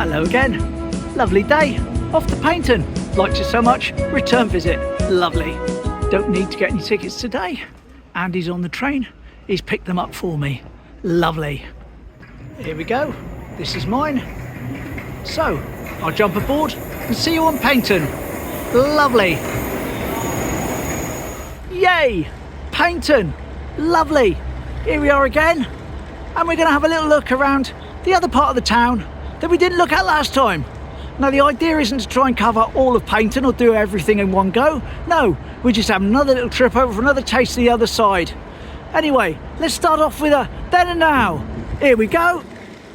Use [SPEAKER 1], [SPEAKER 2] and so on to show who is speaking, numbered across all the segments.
[SPEAKER 1] Hello again. Lovely day. Off to Paignton. Liked it so much. Return visit. Lovely. Don't need to get any tickets today. Andy's on the train. He's picked them up for me. Lovely. Here we go. This is mine. So, I'll jump aboard and see you on Paignton. Lovely. Yay! Paignton. Lovely. Here we are again. And we're going to have a little look around the other part of the town that we didn't look at last time. Now, the idea isn't to try and cover all of Paignton or do everything in one go. No, we're just having another little trip over for another taste of the other side. Anyway, let's start off with a then and now. Here we go.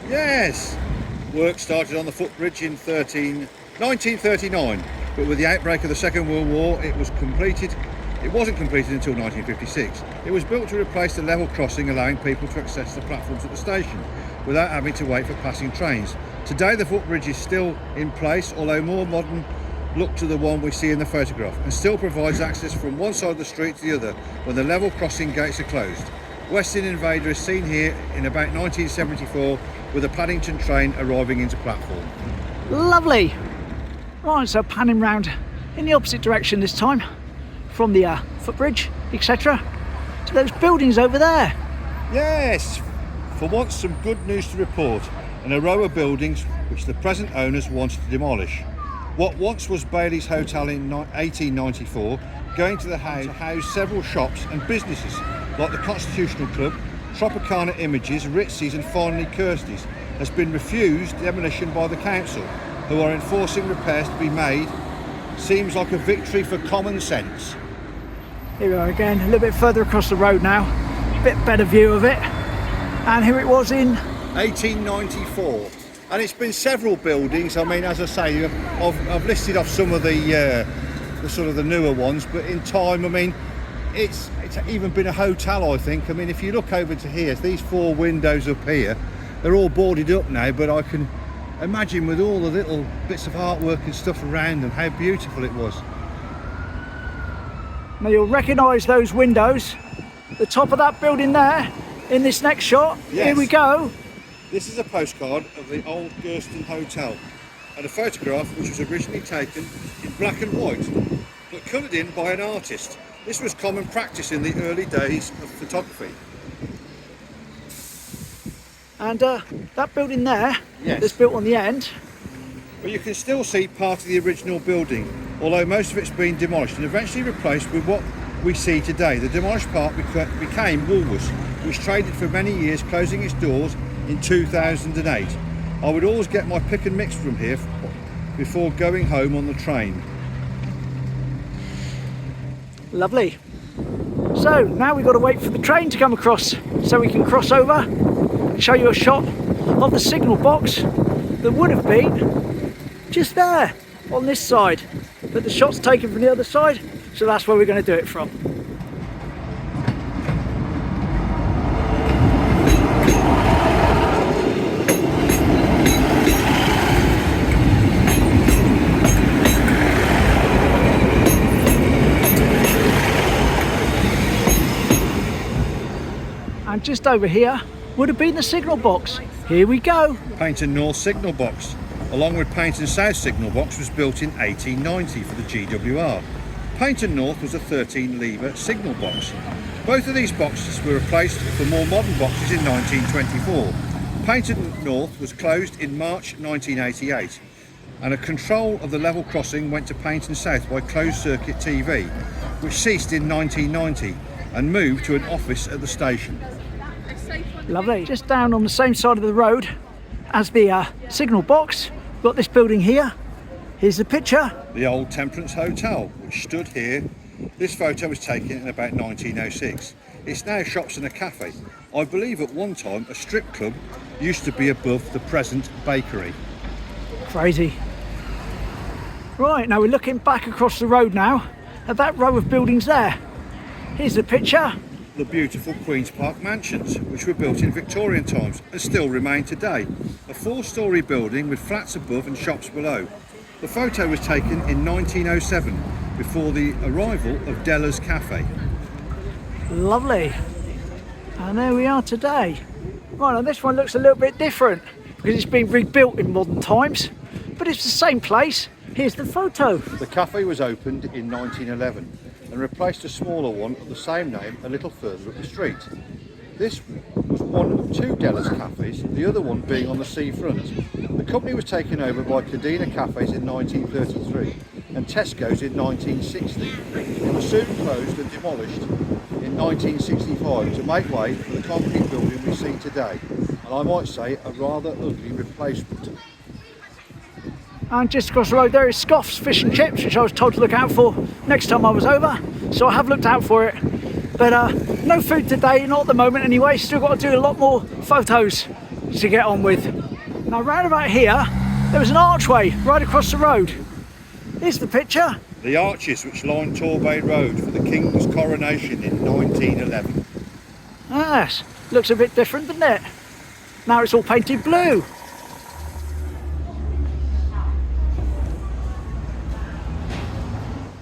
[SPEAKER 2] Yes! Work started on the footbridge in 1939, but with the outbreak of the Second World War, it wasn't completed until 1956. It was built to replace the level crossing, allowing people to access the platforms at the station without having to wait for passing trains. Today the footbridge is still in place, although more modern look to the one we see in the photograph, and still provides access from one side of the street to the other when the level crossing gates are closed. Western Invader is seen here in about 1974 with a Paddington train arriving into platform.
[SPEAKER 1] Lovely. Right, so panning round in the opposite direction this time, from the footbridge, etc., to those buildings over there.
[SPEAKER 2] Yes, for once some good news to report, and a row of buildings which the present owners wanted to demolish. What once was Bailey's Hotel in 1894, going to house several shops and businesses like the Constitutional Club, Tropicana Images, Ritzy's and finally Kirsty's, has been refused demolition by the council, who are enforcing repairs to be made. Seems like a victory for common sense.
[SPEAKER 1] Here we are again, a little bit further across the road now, a bit better view of it. And here it was in
[SPEAKER 2] 1894, and it's been several buildings. I mean, as I say, I've listed off some of the sort of the newer ones, but in time, I mean, it's even been a hotel, I think. I mean, if you look over to here, these four windows up here, they're all boarded up now, but I can imagine with all the little bits of artwork and stuff around them, how beautiful it was.
[SPEAKER 1] Now you'll recognise those windows, the top of that building there, in this next shot.
[SPEAKER 2] Yes.
[SPEAKER 1] Here we go.
[SPEAKER 2] This is a postcard of the old Gerston Hotel, and a photograph which was originally taken in black and white, but coloured in by an artist. This was common practice in the early days of photography.
[SPEAKER 1] And that building there,
[SPEAKER 2] Yes,
[SPEAKER 1] that's built on the end.
[SPEAKER 2] but you can still see part of the original building, although most of it's been demolished and eventually replaced with what we see today. The demolished part became Woolworths, which traded for many years, closing its doors in 2008. I would always get my pick and mix from here before going home on the train.
[SPEAKER 1] Lovely. So now we've got to wait for the train to come across so we can cross over and show you a shot of the signal box that would have been just there on this side, but the shot's taken from the other side, so that's where we're going to do it from. And just over here would have been the signal box. Here we go.
[SPEAKER 2] Paignton North signal box, along with Paignton South signal box, was built in 1890 for the GWR. Paignton North was a 13-lever signal box. Both of these boxes were replaced for more modern boxes in 1924. Paignton North was closed in March 1988, and a control of the level crossing went to Paignton South by closed circuit TV, which ceased in 1990 and moved to an office at the station.
[SPEAKER 1] Lovely. Just down on the same side of the road as the signal box, we've got this building here. Here's the picture.
[SPEAKER 2] The old Temperance Hotel, which stood here. This photo was taken in about 1906. It's now shops and a cafe. I believe at one time a strip club used to be above the present bakery.
[SPEAKER 1] Crazy. Right, now we're looking back across the road now at that row of buildings there. Here's the picture.
[SPEAKER 2] The beautiful Queen's Park mansions, which were built in Victorian times and still remain today. A 4-storey building with flats above and shops below. The photo was taken in 1907, before the arrival of Della's Cafe.
[SPEAKER 1] Lovely. And there we are today. Right, now this one looks a little bit different. because it's been rebuilt in modern times, but it's the same place. Here's the photo.
[SPEAKER 2] The cafe was opened in 1911 and replaced a smaller one of the same name a little further up the street. This was one of two Della's cafes, the other one being on the seafront. The company was taken over by Cadena Cafes in 1933 and Tesco's in 1960. It was soon closed and demolished in 1965 to make way for the concrete building we see today, and I might say a rather ugly replacement.
[SPEAKER 1] And just across the road there is Scoff's Fish and Chips, which I was told to look out for next time I was over, so I have looked out for it. But no food today, not at the moment anyway. Still got to do a lot more photos to get on with. Now round about here, there was an archway right across the road. Here's the picture.
[SPEAKER 2] The arches which line Torbay Road for the King's coronation in 1911.
[SPEAKER 1] Yes, looks a bit different, doesn't it? Now it's all painted blue.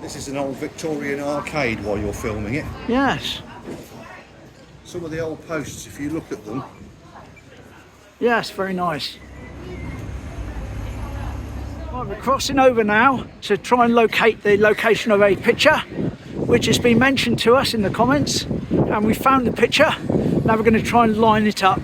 [SPEAKER 2] This is an old Victorian arcade while you're filming it.
[SPEAKER 1] Yes.
[SPEAKER 2] Some of the old posts, if you look at them.
[SPEAKER 1] Yes, very nice. Right, we're crossing over now to try and locate the location of a picture which has been mentioned to us in the comments, and we found the picture. Now we're going to try and line it up.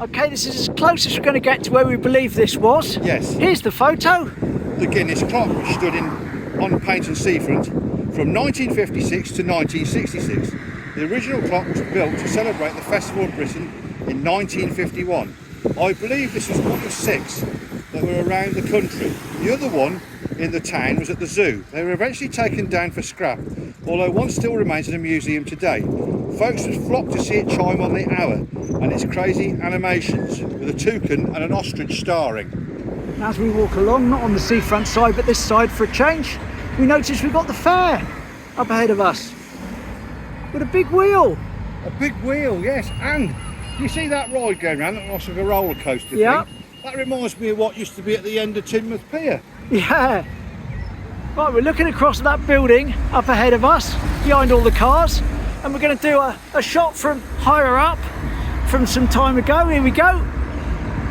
[SPEAKER 1] Okay, this is as close as we're going to get to where we believe this was.
[SPEAKER 2] Yes.
[SPEAKER 1] Here's the photo.
[SPEAKER 2] The Guinness clock, which stood on Paignton seafront from 1956 to 1966. The original clock was built to celebrate the Festival of Britain in 1951. I believe this was one of 6 that were around the country. The other one in the town was at the zoo. They were eventually taken down for scrap, although one still remains in a museum today. Folks would flock to see it chime on the hour and its crazy animations with a toucan and an ostrich starring.
[SPEAKER 1] As we walk along, not on the seafront side but this side for a change, we notice we've got the fair up ahead of us with a big wheel.
[SPEAKER 2] A big wheel, yes, and you see that ride going around, that looks like a roller coaster
[SPEAKER 1] Yeah.
[SPEAKER 2] thing? That reminds me of what used to be at the end of Teignmouth Pier.
[SPEAKER 1] Yeah. Right, we're looking across that building up ahead of us, behind all the cars, and we're going to do a shot from higher up from some time ago. Here we go.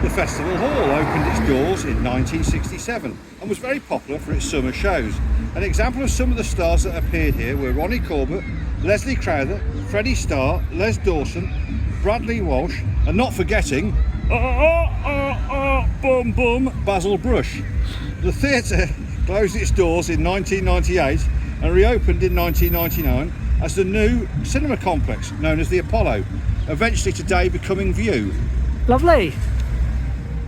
[SPEAKER 2] The Festival Hall opened its doors in 1967 and was very popular for its summer shows. An example of some of the stars that appeared here were Ronnie Corbett, Leslie Crowther, Freddie Starr, Les Dawson, Bradley Walsh, and not forgetting Basil Brush. The theatre closed its doors in 1998 and reopened in 1999 as the new cinema complex known as the Apollo, eventually today becoming View.
[SPEAKER 1] Lovely.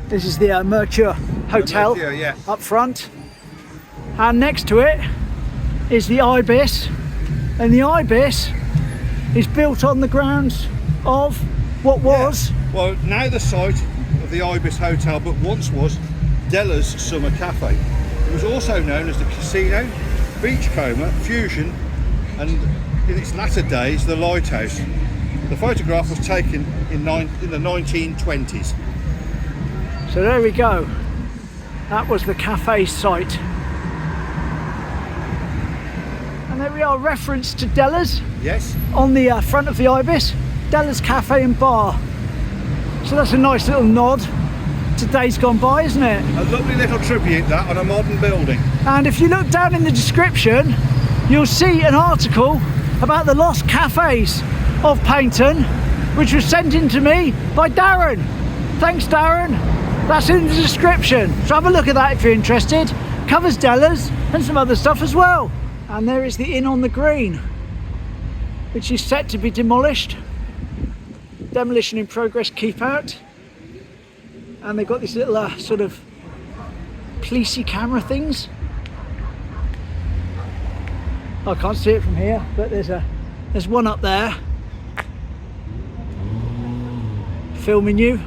[SPEAKER 1] This is the Mercure Hotel
[SPEAKER 2] Mercure, yeah.
[SPEAKER 1] up front, and next to it is the Ibis, and the Ibis is built on the grounds of what was...
[SPEAKER 2] Well, now the site of the Ibis Hotel, but once was Della's Summer Cafe. It was also known as the Casino, Beachcomber, Fusion, and in its latter days the Lighthouse. The photograph was taken in the 1920s.
[SPEAKER 1] So there we go. That was the cafe site. And there we are, reference to Della's.
[SPEAKER 2] Yes.
[SPEAKER 1] On the front of the Ibis, Della's Cafe and Bar. So that's a nice little nod to days gone by, isn't it?
[SPEAKER 2] A lovely little tribute that on a modern building.
[SPEAKER 1] And if you look down in the description, you'll see an article about the lost cafes of Paignton, which was sent in to me by Darren. Thanks, Darren. That's in the description, so have a look at that if you're interested. Covers Della's and some other stuff as well. And there is the Inn on the Green, which is set to be demolished. Demolition in progress, keep out. And they've got these little sort of policey camera things. I can't see it from here, but there's one up there filming you.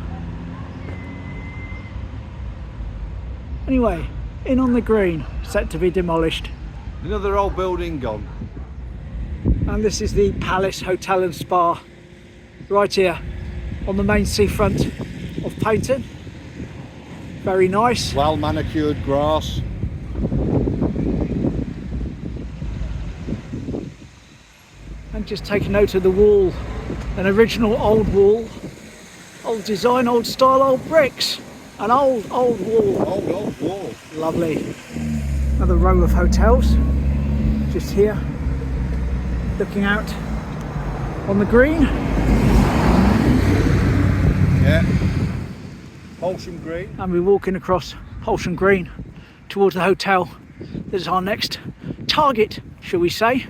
[SPEAKER 1] Anyway, Inn on the Green, set to be demolished.
[SPEAKER 2] Another old building gone.
[SPEAKER 1] And this is the Palace Hotel and Spa, right here on the main seafront of Paignton. Very nice.
[SPEAKER 2] Well manicured grass.
[SPEAKER 1] And just take a note of the wall, an original old wall, old Old design, old style, old bricks. An old wall.
[SPEAKER 2] Old wall.
[SPEAKER 1] Lovely. Another row of hotels. Just here. Looking out on the green.
[SPEAKER 2] Yeah. Holsham Green.
[SPEAKER 1] And we're walking across Holsham Green towards the hotel. This is our next target, shall we say,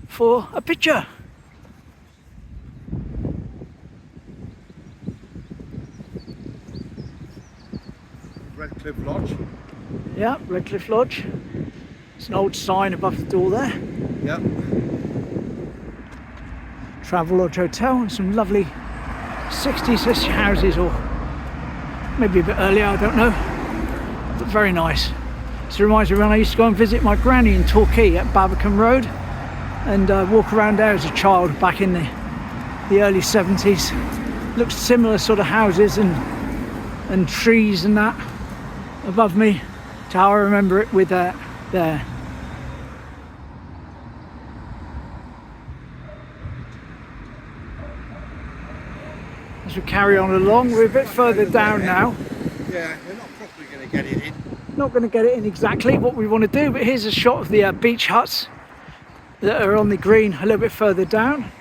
[SPEAKER 1] for a picture.
[SPEAKER 2] Redcliffe Lodge.
[SPEAKER 1] Yeah, Redcliffe Lodge. It's an old sign above the door there.
[SPEAKER 2] Yep.
[SPEAKER 1] Travel Lodge Hotel, and some lovely 60s houses, or maybe a bit earlier, I don't know. But very nice. This reminds me when I used to go and visit my granny in Torquay at Barbican Road and walk around there as a child back in the early 70s. Looked similar sort of houses and trees and that above me to how I remember it with there. As we carry on along, we're a bit further down now.
[SPEAKER 2] Yeah, we're not properly going to get it in.
[SPEAKER 1] Not going to get it in exactly what we want to do, but here's a shot of the beach huts that are on the green a little bit further down.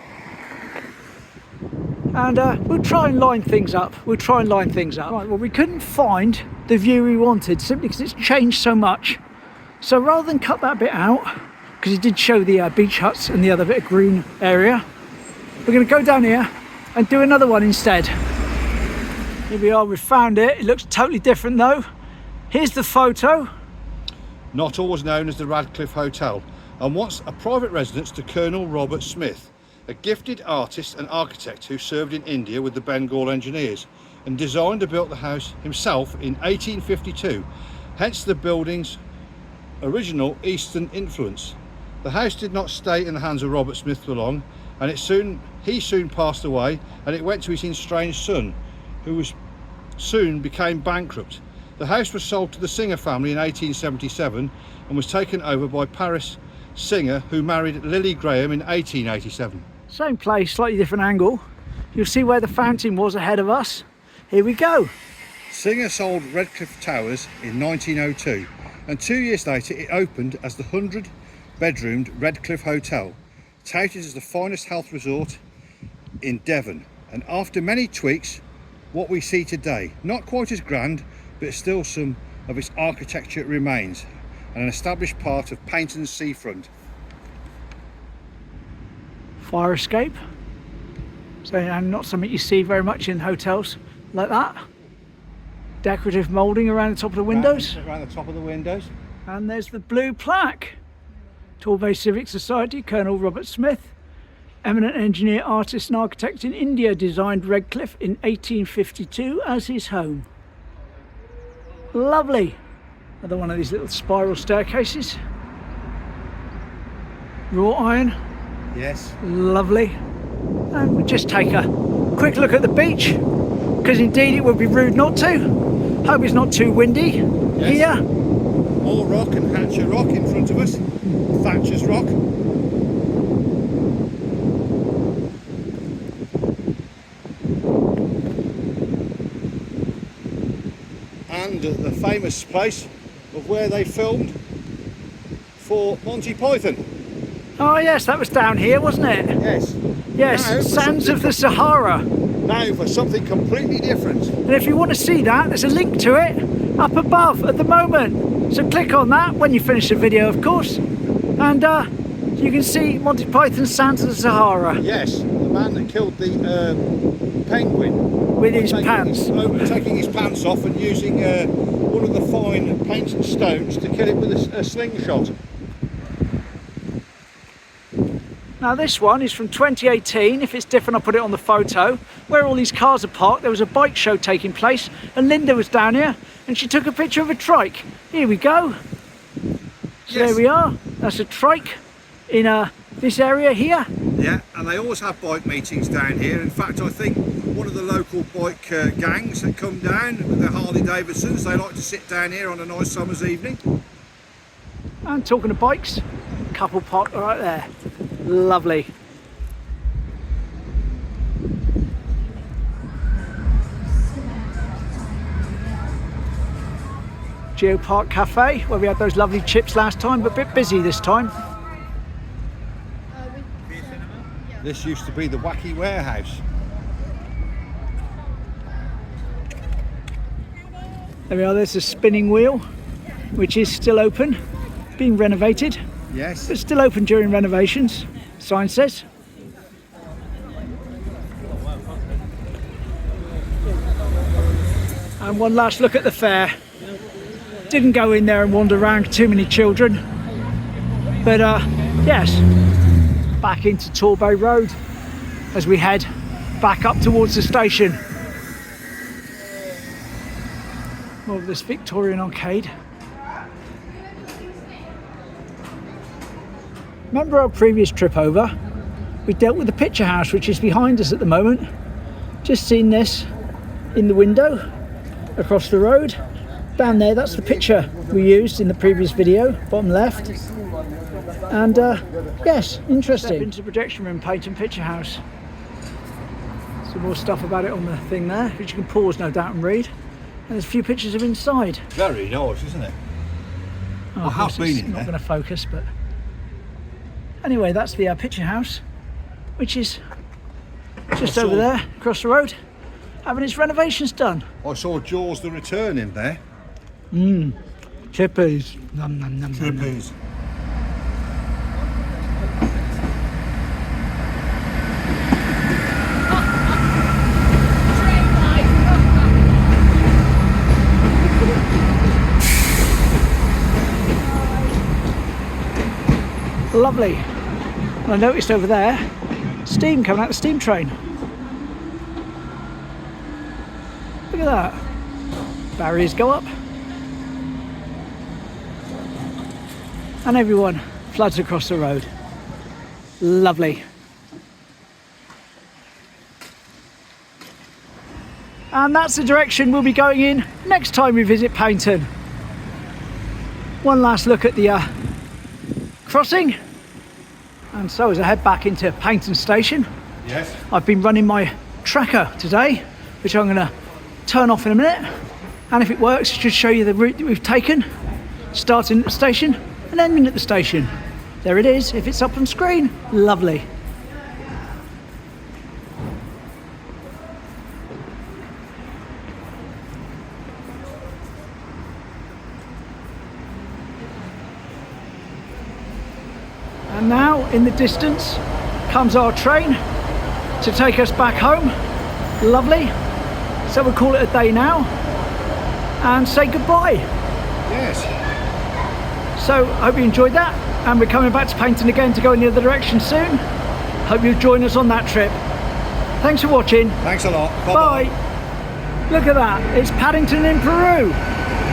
[SPEAKER 1] And we'll try and line things up. Right, well, we couldn't find the view we wanted simply because it's changed so much. So rather than cut that bit out, because it did show the beach huts and the other bit of green area, we're going to go down here and do another one instead. Here we are, we've found it. It looks totally different though. Here's the photo.
[SPEAKER 2] Not always known as the Radcliffe Hotel, and once a private residence to Colonel Robert Smith, a gifted artist and architect who served in India with the Bengal engineers and designed and built the house himself in 1852, hence the building's original Eastern influence. The house did not stay in the hands of Robert Smith for long, and he soon passed away, and it went to his estranged son, who soon became bankrupt. The house was sold to the Singer family in 1877 and was taken over by Paris Singer, who married Lily Graham in 1887.
[SPEAKER 1] Same place, slightly different angle. You'll see where the fountain was ahead of us. Here we go.
[SPEAKER 2] Singer sold Redcliffe Towers in 1902, and 2 years later it opened as the 100-bedroomed Redcliffe Hotel, touted as the finest health resort in Devon, and after many tweaks, what we see today. Not quite as grand, but still some of its architecture remains, and an established part of Paignton's seafront.
[SPEAKER 1] Fire escape. So not something you see very much in hotels like that. Decorative moulding around the top of the windows.
[SPEAKER 2] Around the top of the windows.
[SPEAKER 1] And there's the blue plaque. Torbay Civic Society, Colonel Robert Smith, eminent engineer, artist and architect in India, designed Redcliffe in 1852 as his home. Lovely. Another one of these little spiral staircases. Wrought iron.
[SPEAKER 2] Yes.
[SPEAKER 1] Lovely. And we'll just take a quick look at the beach, because indeed it would be rude not to. Hope it's not too windy here.
[SPEAKER 2] More rock and Hatcher Rock in front of us. Thatcher's Rock. And the famous place of where they filmed for Monty Python.
[SPEAKER 1] Oh yes, that was down here, wasn't it?
[SPEAKER 2] Yes.
[SPEAKER 1] Yes,
[SPEAKER 2] Now,
[SPEAKER 1] Sands of the Sahara.
[SPEAKER 2] Now for something completely different.
[SPEAKER 1] And if you want to see that, there's a link to it up above at the moment. So click on that when you finish the video, of course. And you can see Monty Python's Sands of the Sahara.
[SPEAKER 2] Yes, the man that killed the penguin.
[SPEAKER 1] With his pants.
[SPEAKER 2] Taking his pants off and using one of the fine Paignton stones to kill it with a slingshot.
[SPEAKER 1] Now this one is from 2018. If it's different, I'll put it on the photo. Where all these cars are parked, there was a bike show taking place, and Linda was down here and she took a picture of a trike. Here we go. So yes. There we are. That's a trike in this area here.
[SPEAKER 2] Yeah, and they always have bike meetings down here. In fact, I think one of the local bike gangs that come down with their Harley Davidsons, they like to sit down here on a nice summer's evening.
[SPEAKER 1] And talking of bikes, couple parked right there. Lovely. Geopark Cafe, where we had those lovely chips last time, but a bit busy this time.
[SPEAKER 2] This used to be the Wacky Warehouse.
[SPEAKER 1] There we are, there's a spinning wheel, which is still open, being renovated,
[SPEAKER 2] Yes.
[SPEAKER 1] but still open during renovations, sign says. And one last look at the fair. Didn't go in there and wander around, too many children. But yes, back into Torbay Road as we head back up towards the station. More of this Victorian arcade. Remember our previous trip over? We dealt with the picture house, which is behind us at the moment. Just seen this in the window across the road. Down there, that's the picture we used in the previous video, bottom left. And yes, interesting. Step into the projection room, Paignton Picture House. Some more stuff about it on the thing there, which you can pause no doubt and read. And there's a few pictures of inside.
[SPEAKER 2] Very nice, isn't it?
[SPEAKER 1] Oh,
[SPEAKER 2] I have been in
[SPEAKER 1] not
[SPEAKER 2] there.
[SPEAKER 1] going to focus, but anyway, that's the picture house, which is just over there, across the road, having its renovations done.
[SPEAKER 2] I saw Jaws the Return in there.
[SPEAKER 1] Chippies. Nom, nom, nom, nom, nom.
[SPEAKER 2] Chippies.
[SPEAKER 1] Lovely. And I noticed over there, steam coming out the steam train. Look at that. Barriers go up. And everyone floods across the road. Lovely. And that's the direction we'll be going in next time we visit Paignton. One last look at the crossing. And so as I head back into Paignton Station,
[SPEAKER 2] Yes.
[SPEAKER 1] I've been running my tracker today, which I'm going to turn off in a minute. And if it works, it should show you the route that we've taken, starting at the station and ending at the station. There it is, if it's up on screen. Lovely. And now, in the distance, comes our train to take us back home. Lovely. So we'll call it a day now and say goodbye.
[SPEAKER 2] Yes.
[SPEAKER 1] So I hope you enjoyed that, and we're coming back to Paignton again to go in the other direction soon. Hope you'll join us on that trip. Thanks for watching.
[SPEAKER 2] Thanks a lot.
[SPEAKER 1] Bye. Look at that, it's Paddington in Peru.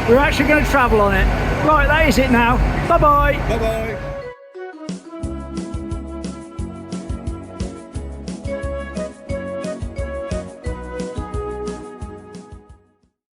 [SPEAKER 1] We're actually going to travel on it. Right, that is it now. Bye bye.
[SPEAKER 2] Bye bye.